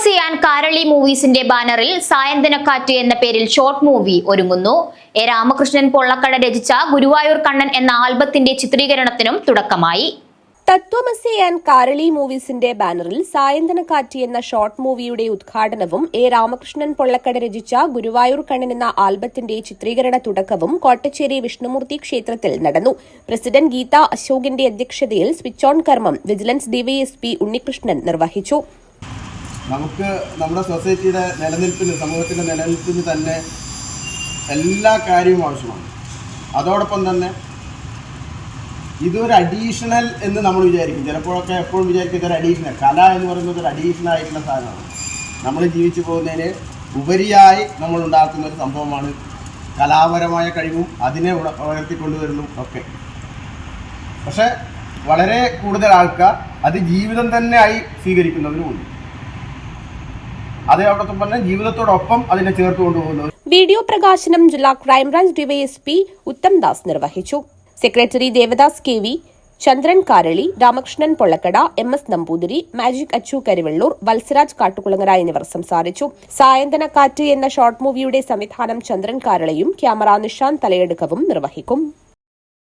തത്വമസി and കാരളി മൂവീസിന്റെ ബാനറിൽ സായന്തനക്കാറ്റ് എന്ന പേരിൽ ഷോർട്ട് മൂവി ഒരുങ്ങുന്നു. എ രാമകൃഷ്ണൻ പൊള്ളക്കട രചിച്ച ഗുരുവായൂർ കണ്ണൻ എന്ന ആൽബത്തിന്റെ ചിത്രീകരണത്തിനും തുടക്കമായി. തത്വമസി ആൻഡ് കാരളി മൂവീസിന്റെ ബാനറിൽ സായന്തനക്കാറ്റ് എന്ന ഷോർട്ട് മൂവിയുടെ ഉദ്ഘാടനവും എ രാമകൃഷ്ണൻ പൊള്ളക്കട രചിച്ച ഗുരുവായൂർ കണ്ണൻ എന്ന ആൽബത്തിന്റെ ചിത്രീകരണ തുടക്കവും കോട്ടച്ചേരി വിഷ്ണുമൂർത്തി ക്ഷേത്രത്തിൽ നടന്നു. പ്രസിഡന്റ് ഗീത അശോകിന്റെ അധ്യക്ഷതയിൽ സ്വിച്ച് ഓൺ കർമ്മം വിജിലൻസ് ഡിവൈഎസ്പി ഉണ്ണികൃഷ്ണൻ നിർവഹിച്ചു. നമുക്ക് നമ്മുടെ സൊസൈറ്റിയുടെ നിലനിൽപ്പിന്, സമൂഹത്തിൻ്റെ നിലനിൽപ്പിന് തന്നെ എല്ലാ കാര്യവും ആവശ്യമാണ്. അതോടൊപ്പം തന്നെ ഇതൊരു അഡീഷണൽ എന്ന് നമ്മൾ വിചാരിക്കും. ചിലപ്പോഴൊക്കെ എപ്പോഴും വിചാരിക്കും ഇതൊരു അഡീഷണൽ. കല എന്ന് പറയുന്നത് ഒരു അഡീഷണൽ ആയിട്ടുള്ള സാധനമാണ്. നമ്മൾ ജീവിച്ചു പോകുന്നതിന് ഉപരിയായി നമ്മൾ ഉണ്ടാക്കുന്ന ഒരു സംഭവമാണ് കലാപരമായ കഴിവും അതിനെ ഉയർത്തിക്കൊണ്ടുവരുന്നു ഒക്കെ. പക്ഷേ വളരെ കൂടുതൽ ആൾക്കാർ അത് ജീവിതം തന്നെ ആയി സ്വീകരിക്കുന്നവരുമുണ്ട്. അതോടൊപ്പം തന്നെ ജീവിതത്തോടൊപ്പം അതിനെ ചേർത്ത് കൊണ്ടുപോകുന്നു. വീഡിയോ പ്രകാശനം ജില്ലാ ക്രൈംബ്രാഞ്ച് ഡിവൈഎസ്പി ഉത്തം ദാസ് നിർവഹിച്ചു. സെക്രട്ടറി ദേവദാസ് കെ.വി, ചന്ദ്രൻ കാരളി, രാമകൃഷ്ണൻ പൊള്ളക്കട, MS നമ്പൂതിരി, മാജിക് അച്ചു കരിവെള്ളൂർ, വത്സരാജ് കാട്ടുകുളങ്ങര എന്നിവർ സംസാരിച്ചു. സായന്തനക്കാറ്റ് എന്ന ഷോർട്ട് മൂവിയുടെ സംവിധാനം ചന്ദ്രൻ കാരളിയും ക്യാമറ നിഷാന്ത് തലയെടുക്കവും നിർവഹിക്കും.